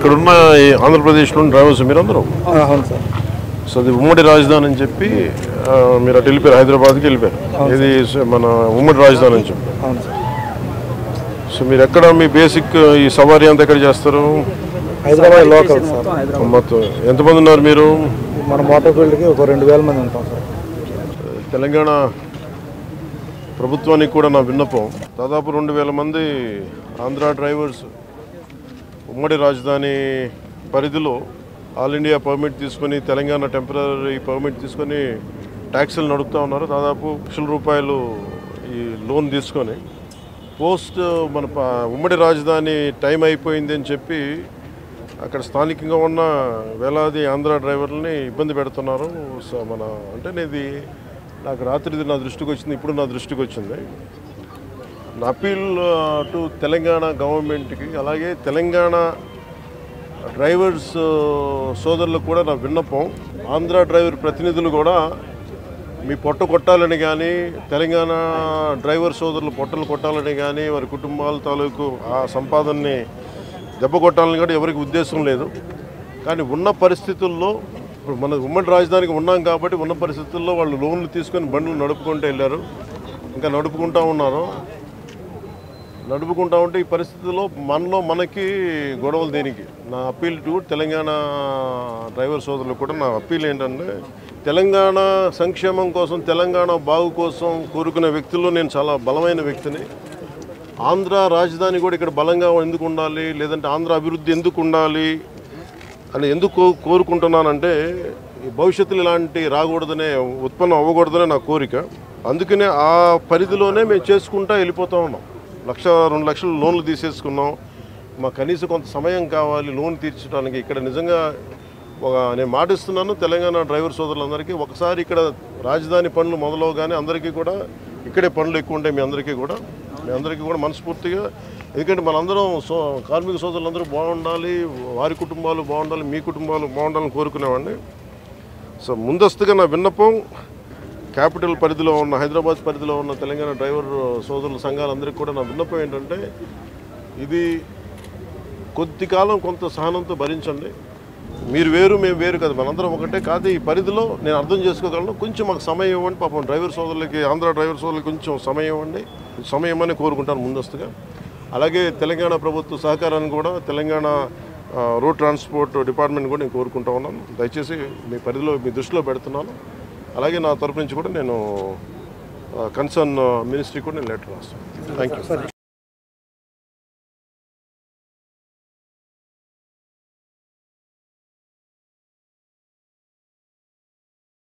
ఇక్కడున్న ఆంధ్రప్రదేశ్లోని డ్రైవర్స్ మీరందరూ అవును సార్. సో అది ఉమ్మడి రాజధాని అని చెప్పి మీరు అటు వెళ్ళిపోయారు, హైదరాబాద్కి వెళ్ళిపోయారు. ఇది మన ఉమ్మడి రాజధాని అని చెప్పి. అవును సార్. సో మీరు ఎక్కడ మీ బేసిక్ ఈ సవారీ అంతా ఎక్కడ చేస్తారు? Hyderabad local sir. మొత్తం ఎంతమంది ఉన్నారు మీరు? మన మోటార్ ఫీల్డ్కి ఒక 2000 మంది ఉంటాం సార్. తెలంగాణ ప్రభుత్వానికి కూడా నా విన్నపం, దాదాపు 2000 మంది ఆంధ్ర డ్రైవర్స్ ఉమ్మడి రాజధాని పరిధిలో ఆల్ ఇండియా పర్మిట్ తీసుకొని, తెలంగాణ టెంపరీ పర్మిట్ తీసుకొని ట్యాక్సీలు నడుపుతూ ఉన్నారు. దాదాపు ₹1,00,000 ఈ లోన్ తీసుకొని పోస్ట్ మన ఉమ్మడి రాజధాని టైం అయిపోయింది అని చెప్పి అక్కడ స్థానికంగా ఉన్న వేలాది ఆంధ్ర డ్రైవర్లని ఇబ్బంది పెడుతున్నారు. సో మన అంటే ఇది నాకు రాత్రి నా దృష్టికి వచ్చింది, ఇప్పుడు నా దృష్టికి వచ్చింది. నా అపీల్ టు తెలంగాణ గవర్నమెంట్కి, అలాగే తెలంగాణ డ్రైవర్స్ సోదరులకు కూడా నా విన్నపం, ఆంధ్ర డ్రైవర్ ప్రతినిధులు కూడా మీ పొట్ట కొట్టాలని కానీ, తెలంగాణ డ్రైవర్ సోదరులు పొట్టలు కొట్టాలని కానీ, వారి కుటుంబాల తాలూకు ఆ సంపాదనని దెబ్బ కొట్టాలని కూడా ఎవరికి ఉద్దేశం లేదు. కానీ ఉన్న పరిస్థితుల్లో ఇప్పుడు మన ఉమ్మడి రాజధానికి ఉన్నాం కాబట్టి ఉన్న పరిస్థితుల్లో వాళ్ళు లోన్లు తీసుకొని బండ్లు నడుపుకుంటూ వెళ్ళారు, ఇంకా నడుపుకుంటూ ఉన్నారు. నడుపుకుంటూ ఉంటే ఈ పరిస్థితుల్లో మనకి గొడవలు దేనికి? నా అప్పీల్ టు తెలంగాణ డ్రైవర్ సోదరులకు కూడా నా అప్పీల్ ఏంటంటే, తెలంగాణ సంక్షేమం కోసం, తెలంగాణ బాగు కోసం కోరుకునే వ్యక్తుల్లో నేను చాలా బలమైన వ్యక్తిని. ఆంధ్ర రాజధాని కూడా ఇక్కడ బలంగా ఎందుకు ఉండాలి, లేదంటే ఆంధ్ర అభివృద్ధి ఎందుకు ఉండాలి అని ఎందుకు కోరుకుంటున్నానంటే, భవిష్యత్తులో ఇలాంటి రాకూడదనే, ఉత్పన్నం అవ్వకూడదనే నా కోరిక. అందుకనే ఆ పరిధిలోనే మేము చేసుకుంటూ వెళ్ళిపోతూ ఉన్నాం. 1,00,000, 2 లక్షలు లోన్లు తీసేసుకున్నాం. మాకు కనీసం కొంత సమయం కావాలి లోన్ తీర్చడానికి. ఇక్కడ నిజంగా నేను మాటిస్తున్నాను తెలంగాణ డ్రైవర్ సోదరులందరికీ, ఒకసారి ఇక్కడ రాజధాని పనులు మొదలవగానే అందరికీ కూడా ఇక్కడే పనులు ఎక్కువ ఉంటాయి. మీ అందరికీ కూడా మనస్ఫూర్తిగా, ఎందుకంటే మనందరం కార్మిక సోదరులందరూ బాగుండాలి, వారి కుటుంబాలు బాగుండాలి, మీ కుటుంబాలు బాగుండాలని కోరుకునేవాడిని. సో ముందస్తుగా నా విన్నపం, క్యాపిటల్ పరిధిలో ఉన్న, హైదరాబాద్ పరిధిలో ఉన్న తెలంగాణ డ్రైవర్ సోదరుల సంఘాలందరికీ కూడా నా విన్నపం ఏంటంటే, ఇది కొద్ది కాలం కొంత సహనంతో భరించండి. మీరు వేరు, మేము వేరు కదా, మనందరం ఒకటే కాదు. ఈ పరిధిలో నేను అర్థం చేసుకోగలను, కొంచెం మాకు సమయం ఇవ్వండి. పాపం డ్రైవర్ సోదరులకి, ఆంధ్ర డ్రైవర్ సోదరులకి కొంచెం సమయం ఇవ్వండి. సమయం అని కోరుకుంటాను ముందస్తుగా. అలాగే తెలంగాణ ప్రభుత్వ సహకారాన్ని కూడా తెలంగాణ రోడ్ ట్రాన్స్పోర్ట్ డిపార్ట్మెంట్ కూడా నేను కోరుకుంటా ఉన్నాను. దయచేసి మీ పరిధిలో, మీ దృష్టిలో పెడుతున్నాను. అలాగే నా తరపు నుంచి కూడా నేను కన్సర్న్ మినిస్ట్రీ కూడా నేను లెటర్ రాస్తాను. Thank you.